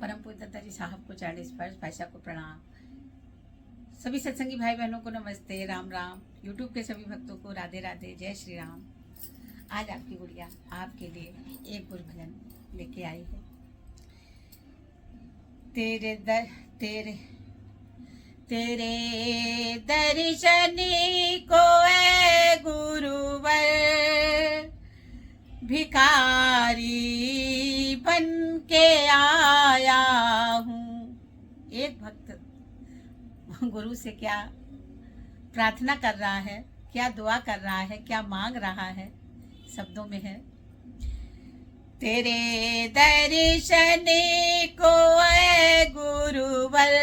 परम पूज्य दत्ता जी साहब को चरण स्पर्श, भाई साहब को प्रणाम। सभी सत्संगी भाई बहनों को नमस्ते, राम राम। यूट्यूब के सभी भक्तों को राधे राधे, जय श्री राम। आज आपकी गुड़िया आपके लिए एक गुरु भजन लेके आई है। तेरे दर तेरे तेरे दर्शन को है गुरुवर, भिखारी बन के आया हूँ। एक भक्त गुरु से क्या प्रार्थना कर रहा है, क्या दुआ कर रहा है, क्या मांग रहा है, शब्दों में है। तेरे दर्शन को है गुरुवर,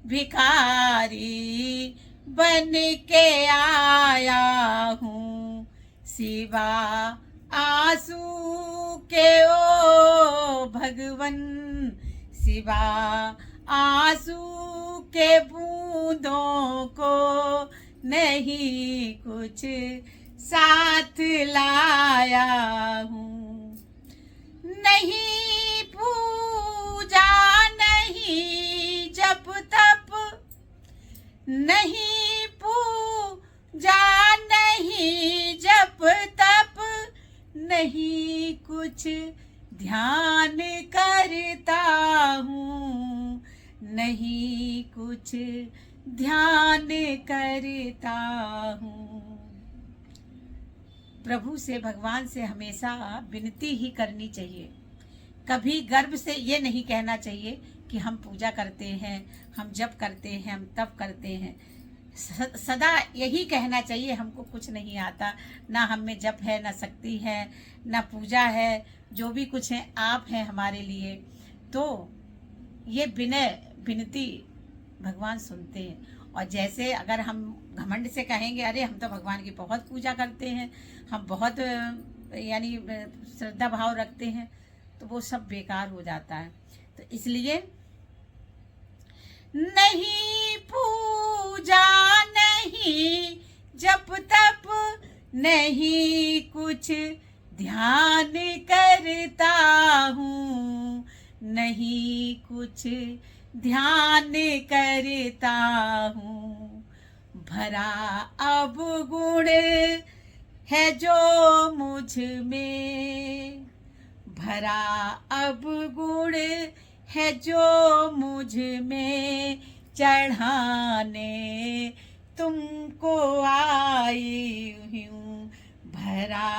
भिखारी बन के आया हूँ। सिवा आंसू के ओ भगवन, सिवा आंसू के बूंदों को नहीं कुछ साथ लाया हूँ। नहीं पूजा नहीं जप तप, नहीं पूजा नहीं जप तप, नहीं कुछ ध्यान करता हूँ, नहीं कुछ ध्यान करता हूँ। प्रभु से, भगवान से हमेशा विनती ही करनी चाहिए। कभी गर्व से ये नहीं कहना चाहिए कि हम पूजा करते हैं, हम जप करते हैं, हम तप करते हैं। सदा यही कहना चाहिए हमको कुछ नहीं आता, ना हम में जप है, ना शक्ति है, ना पूजा है, जो भी कुछ है आप हैं हमारे लिए। तो ये विनय विनती भगवान सुनते हैं। और जैसे अगर हम घमंड से कहेंगे अरे हम तो भगवान की बहुत पूजा करते हैं, हम बहुत यानी श्रद्धा भाव रखते हैं, तो वो सब बेकार हो जाता है। तो इसलिए नहीं पूजा नहीं जप तप, नहीं कुछ ध्यान करता हूँ, नहीं कुछ ध्यान करता हूँ। भरा अब गुण है जो मुझ में, भरा अब गुण है जो मुझ में, चढ़ाने तुमको आई हूँ। भरा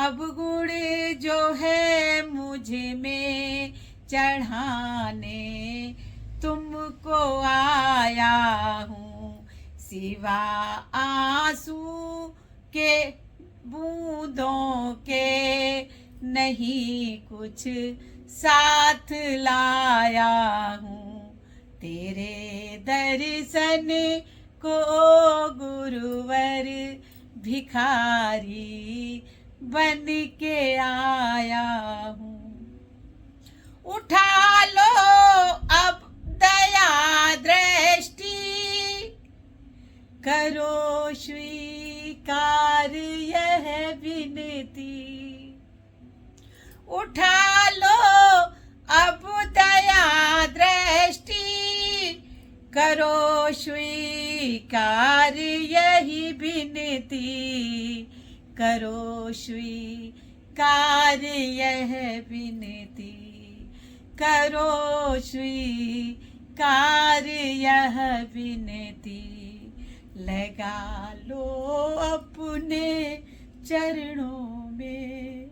अब गुण जो है मुझ में, चढ़ाने तुमको आया हूँ। सिवा आंसू के बूंदों के नहीं कुछ साथ लाया हूँ। तेरे दर्शन को गुरुवर, भिखारी बन के आया हूँ। उठा लो अब दया दृष्टि, करो स्वीकार यह विनती। उठा लो अब दया दृष्टि, करो स्वीकार यही विनती, करो स्वीकार यह विनती, करो स्वीकार यह विनती। लगा लो अपने चरणों में,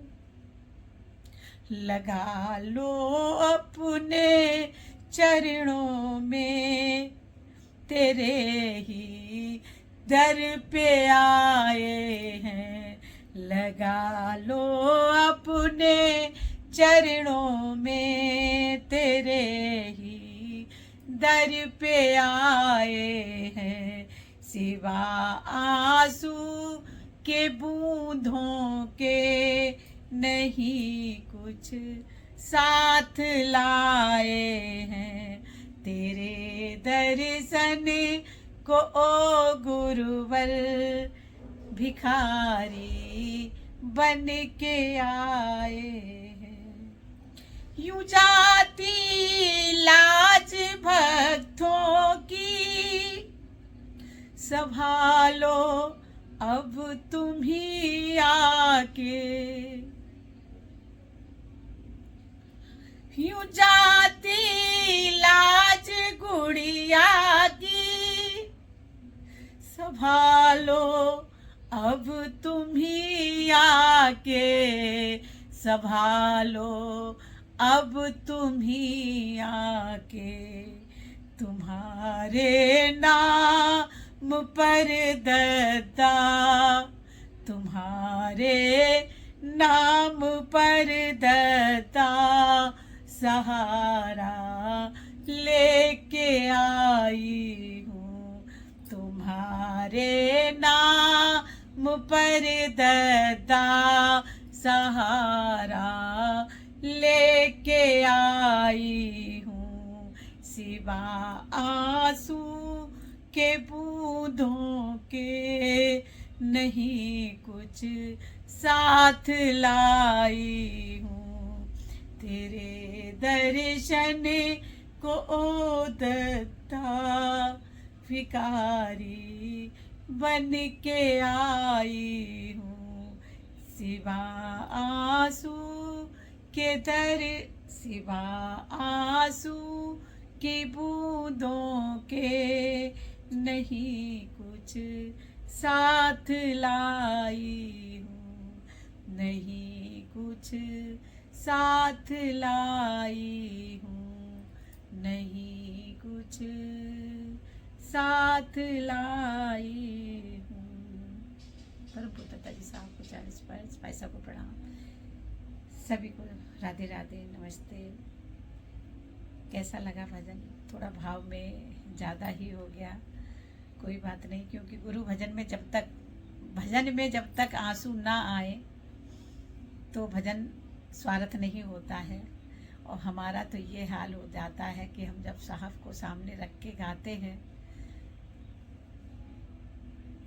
लगा लो अपने चरणों में, तेरे ही दर पे आए हैं। लगा लो अपने चरणों में, तेरे ही दर पे आए हैं। सिवा आंसू के बूंदों के नहीं कुछ साथ लाए हैं। तेरे दर्शन को ओ गुरुवर, भिखारी बन के आए हैं। यूं जाती लाज भक्तों की, संभालो अब तुम ही आके। यूं जाती लाज गुड़िया की, संभालो अब तुम ही आके, संभालो अब तुम ही आके। तुम्हारे नाम पर दत्ता, तुम्हारे नाम पर दत्ता, सहारा लेके आई हूँ। तुम्हारे नाम पर दत्ता, सहारा लेके आई हूँ। सिवा आंसू के बूंदों के नहीं कुछ साथ लाई हूँ। तेरे दर्शन को ओ दत्ता, भिखारी बन के आई हूँ। सिवा आंसू के सिवा आंसू की बूंदों के नहीं कुछ साथ लाई हूँ, नहीं कुछ साथ लाई हूँ, नहीं कुछ साथ लाई हूँ। परम पुत्रता जी साहब को 40 पैसा को प्रणाम। सभी को राधे राधे, नमस्ते। कैसा लगा भजन? थोड़ा भाव में ज़्यादा ही हो गया, कोई बात नहीं, क्योंकि गुरु भजन में जब तक आंसू ना आए तो भजन स्वार्थ नहीं होता है। और हमारा तो ये हाल हो जाता है कि हम जब साहब को सामने रख के गाते हैं,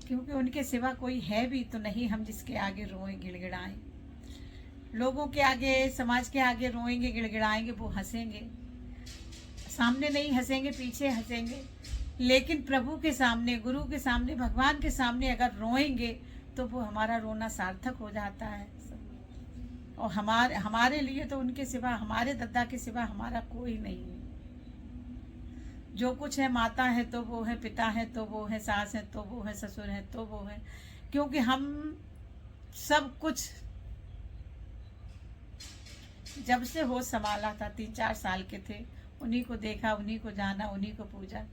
क्योंकि उनके सिवा कोई है भी तो नहीं हम जिसके आगे रोएं गिड़गिड़ाएं। लोगों के आगे, समाज के आगे रोएंगे गिड़गिड़ाएंगे, वो हंसेंगे, सामने नहीं हंसेंगे, पीछे हंसेंगे। लेकिन प्रभु के सामने, गुरु के सामने, भगवान के सामने अगर रोएंगे तो वो हमारा रोना सार्थक हो जाता है। और हमारे लिए तो उनके सिवा, हमारे दादा के सिवा हमारा कोई नहीं है। जो कुछ है, माता है तो वो है, पिता है तो वो है, सास है तो वो है, ससुर है तो वो है। क्योंकि हम सब कुछ जब से होश संभाला था, 3-4 साल के थे, उन्हीं को देखा, उन्हीं को जाना, उन्हीं को पूजा।